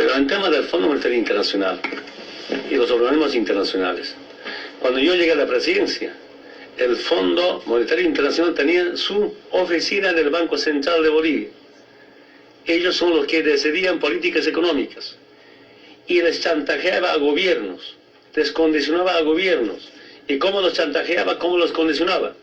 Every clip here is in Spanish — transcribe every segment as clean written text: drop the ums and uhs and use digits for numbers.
Pero en tema del Fondo Monetario Internacional y los organismos internacionales, cuando yo llegué a la presidencia, el Fondo Monetario Internacional tenía su oficina en el Banco Central de Bolivia. Ellos son los que decidían políticas económicas y les chantajeaba a gobiernos, les condicionaba a gobiernos. ¿Y cómo los chantajeaba? ¿Cómo los condicionaba?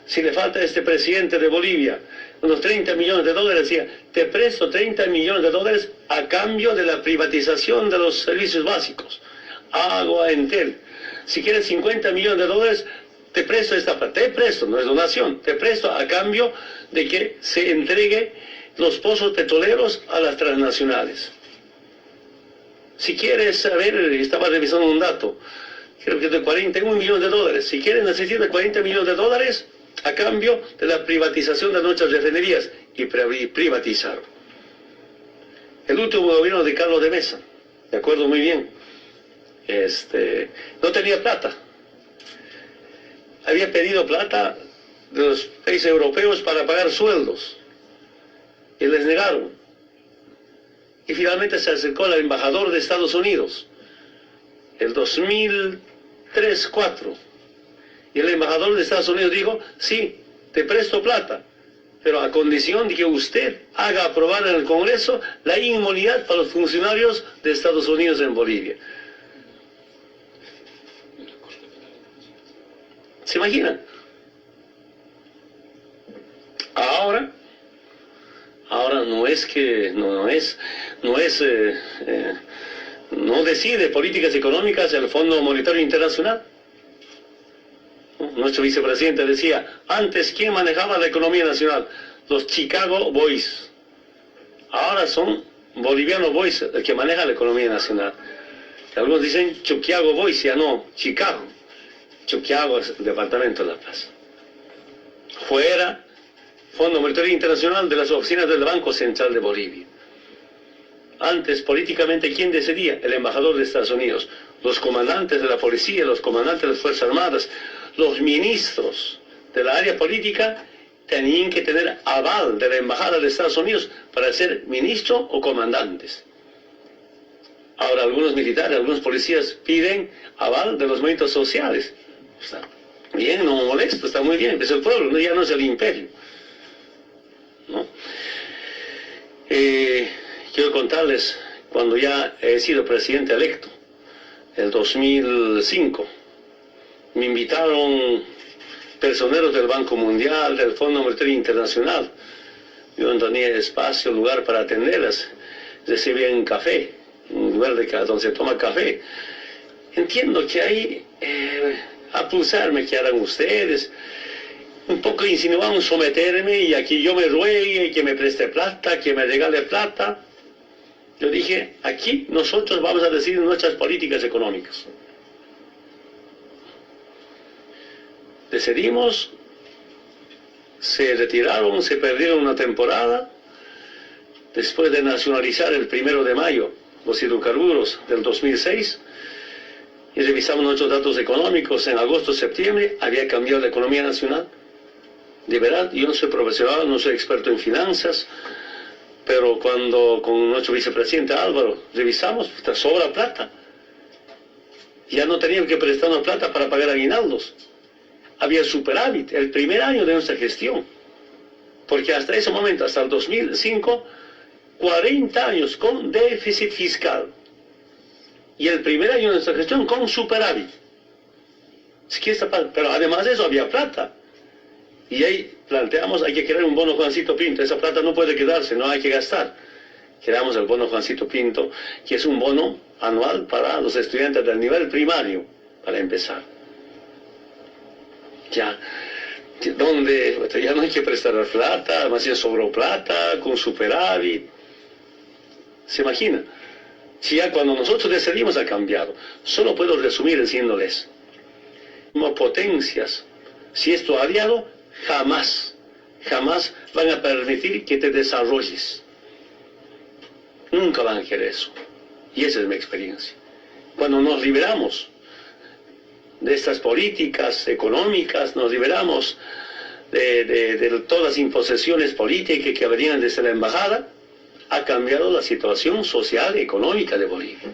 Si le falta a este presidente de Bolivia unos 30 millones de dólares, decía, te presto 30 millones de dólares a cambio de la privatización de los servicios básicos, agua, Entel. Si quieres 50 millones de dólares, te presto esta plata, te presto, no es donación, te presto a cambio de que se entregue los pozos petroleros a las transnacionales. Si quieres saber, estaba revisando un dato, creo que de 41 millones de dólares, si quieres necesitas 40 millones de dólares a cambio de la privatización de nuestras refinerías, y privatizaron. El último gobierno de Carlos de Mesa, me acuerdo muy bien, no tenía plata. Había pedido plata de los países europeos para pagar sueldos y les negaron. Y finalmente se acercó al embajador de Estados Unidos, el 2003-2004. Y el embajador de Estados Unidos dijo, sí, te presto plata, pero a condición de que usted haga aprobar en el Congreso la inmunidad para los funcionarios de Estados Unidos en Bolivia. ¿Se imaginan? Ahora no decide políticas económicas el Fondo Monetario Internacional. Nuestro vicepresidente decía, antes, ¿quién manejaba la economía nacional? Los Chicago Boys. Ahora son bolivianos Boys el que maneja la economía nacional. Algunos dicen Chuquiago Boys, ya no, Chicago. Chuquiago es el departamento de La Paz. Fuera, Fondo Monetario Internacional de las oficinas del Banco Central de Bolivia. Antes, políticamente, ¿quién decidía? El embajador de Estados Unidos, los comandantes de la policía, los comandantes de las Fuerzas Armadas, los ministros de la área política tenían que tener aval de la embajada de Estados Unidos para ser ministro o comandantes. Ahora algunos militares, algunos policías piden aval de los movimientos sociales. Está bien, no molesto, está muy bien, es el pueblo, ya no es el imperio, ¿no? Quiero contarles, cuando ya he sido presidente electo, el 2005, me invitaron personeros del Banco Mundial, del Fondo Monetario Internacional. Yo no tenía espacio, lugar para atenderlas. Recibían café, un lugar donde se toma café. Entiendo que ahí, a pulsarme que harán ustedes, un poco insinuaban someterme y aquí yo me ruegue, que me preste plata, que me regale plata. Yo dije, aquí nosotros vamos a decidir nuestras políticas económicas. Decidimos, se retiraron, se perdieron una temporada. Después de nacionalizar el 1 de mayo los hidrocarburos del 2006, y revisamos nuestros datos económicos en agosto, septiembre, había cambiado la economía nacional. De verdad, yo no soy profesional, no soy experto en finanzas, pero cuando con nuestro vicepresidente Álvaro revisamos, sobra plata. Ya no teníamos que prestarnos plata para pagar aguinaldos. Había superávit el primer año de nuestra gestión, porque hasta ese momento, hasta el 2005, 40 años con déficit fiscal, y el primer año de nuestra gestión con superávit. Pero además de eso había plata, y ahí planteamos, hay que crear un bono Juancito Pinto. Esa plata no puede quedarse, no hay que gastar. Creamos el bono Juancito Pinto, que es un bono anual para los estudiantes del nivel primario, para empezar. Ya no hay que prestar plata, más bien sobró plata, con superávit. ¿Se imagina? Si ya cuando nosotros decidimos ha cambiado. Solo puedo resumir diciéndoles, como potencias, si esto ha aliado, jamás van a permitir que te desarrolles. Nunca van a querer eso. Y esa es mi experiencia. Cuando nos liberamos de estas políticas económicas, nos liberamos de todas las imposiciones políticas que venían desde la embajada, ha cambiado la situación social y económica de Bolivia.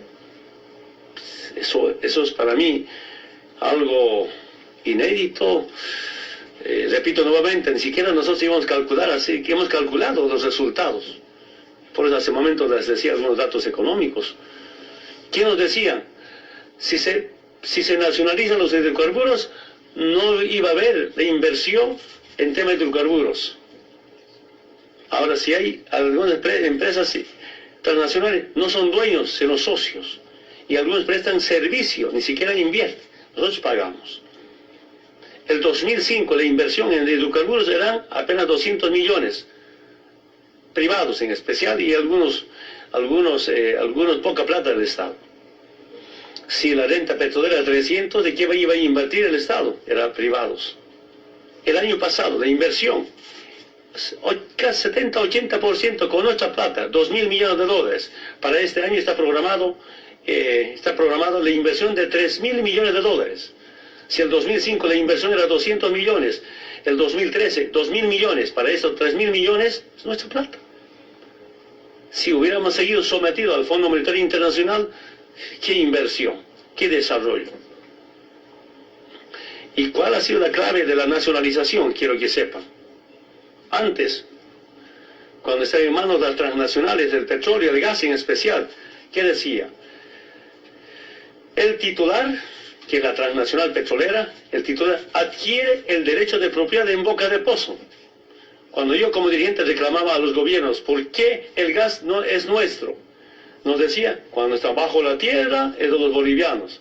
Eso es para mí algo inédito. Repito nuevamente, ni siquiera nosotros íbamos a calcular así, que hemos calculado los resultados. Por eso hace un momento les decía algunos datos económicos. ¿Quién nos decía? Si se nacionalizan los hidrocarburos, no iba a haber de inversión en tema de hidrocarburos. Ahora, si hay algunas empresas transnacionales, no son dueños, sino socios. Y algunos prestan servicio, ni siquiera invierten. Nosotros pagamos. El 2005 la inversión en hidrocarburos eran apenas 200 millones, privados en especial, y algunos poca plata del Estado. Si la renta petrolera era 300, ¿de qué iba a invertir el Estado? Eran privados. El año pasado, la inversión, casi 70-80% con nuestra plata, 2.000 millones de dólares. Para este año está programado la inversión de 3.000 millones de dólares. Si el 2005 la inversión era 200 millones, el 2013 2.000 millones, para esos 3.000 millones es nuestra plata. Si hubiéramos seguido sometidos al Fondo Monetario Internacional, ¿qué inversión? ¿Qué desarrollo? ¿Y cuál ha sido la clave de la nacionalización? Quiero que sepan. Antes, cuando estaba en manos de las transnacionales del petróleo y el gas en especial, ¿qué decía? El titular, que es la transnacional petrolera, el titular adquiere el derecho de propiedad en boca de pozo. Cuando yo como dirigente reclamaba a los gobiernos, ¿por qué el gas no es nuestro? Nos decía, cuando está bajo la tierra es de los bolivianos,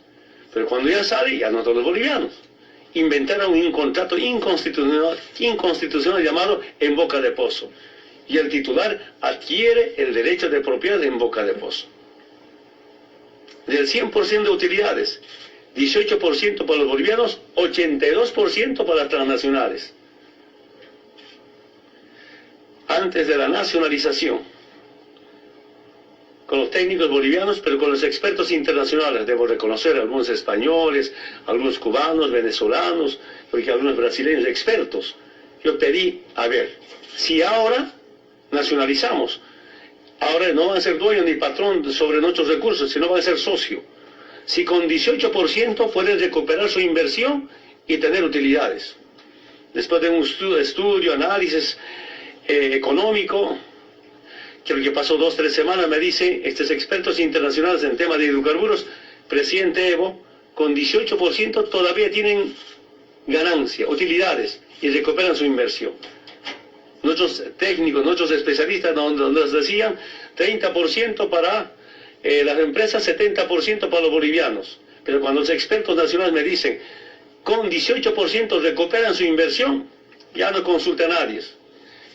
pero cuando ya sale ya no es de los bolivianos. Inventaron un contrato inconstitucional llamado en boca de pozo. Y el titular adquiere el derecho de propiedad en boca de pozo. Del 100% de utilidades, 18% para los bolivianos, 82% para las transnacionales. Antes de la nacionalización, con los técnicos bolivianos, pero con los expertos internacionales, debo reconocer, algunos españoles, algunos cubanos, venezolanos, porque algunos brasileños expertos. Yo pedí, a ver, si ahora nacionalizamos, ahora no van a ser dueños ni patrón sobre nuestros recursos, sino van a ser socio. Si con 18% pueden recuperar su inversión y tener utilidades. Después de un estudio, análisis económico, que lo que pasó 2 o 3 semanas, me dicen estos expertos internacionales en temas de hidrocarburos, presidente Evo, con 18% todavía tienen ganancia, utilidades, y recuperan su inversión. Nuestros técnicos, nuestros especialistas nos decían 30% para las empresas, 70% para los bolivianos. Pero cuando los expertos nacionales me dicen, con 18% recuperan su inversión, ya no consulta a nadie.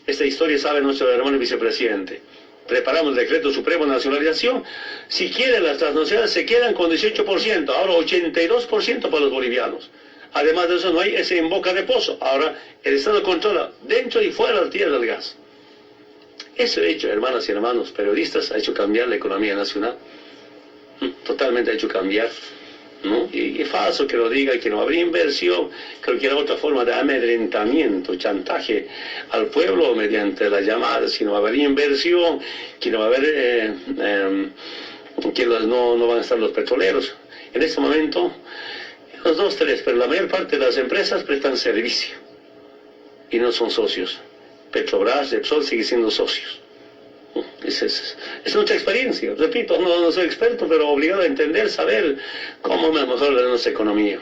Esta historia sabe nuestro hermano vicepresidente. Preparamos el decreto supremo de nacionalización. Si quieren, las transnacionales se quedan con 18%, ahora 82% para los bolivianos. Además de eso, no hay ese en boca de pozo. Ahora el Estado controla dentro y fuera de la tierra del gas. Eso ha hecho, hermanas y hermanos periodistas, ha hecho cambiar la economía nacional. Totalmente ha hecho cambiar, ¿no? Y es falso que lo diga, que no habría inversión, creo que era otra forma de amedrentamiento, chantaje al pueblo mediante las llamadas, si no va a haber inversión, que no va a haber, que no van a estar los petroleros. En este momento, los 2, 3, pero la mayor parte de las empresas prestan servicio y no son socios. Petrobras, Repsol sigue siendo socios. Es nuestra experiencia. Repito, no soy experto, pero obligado a entender, saber cómo mejorar nuestra economía.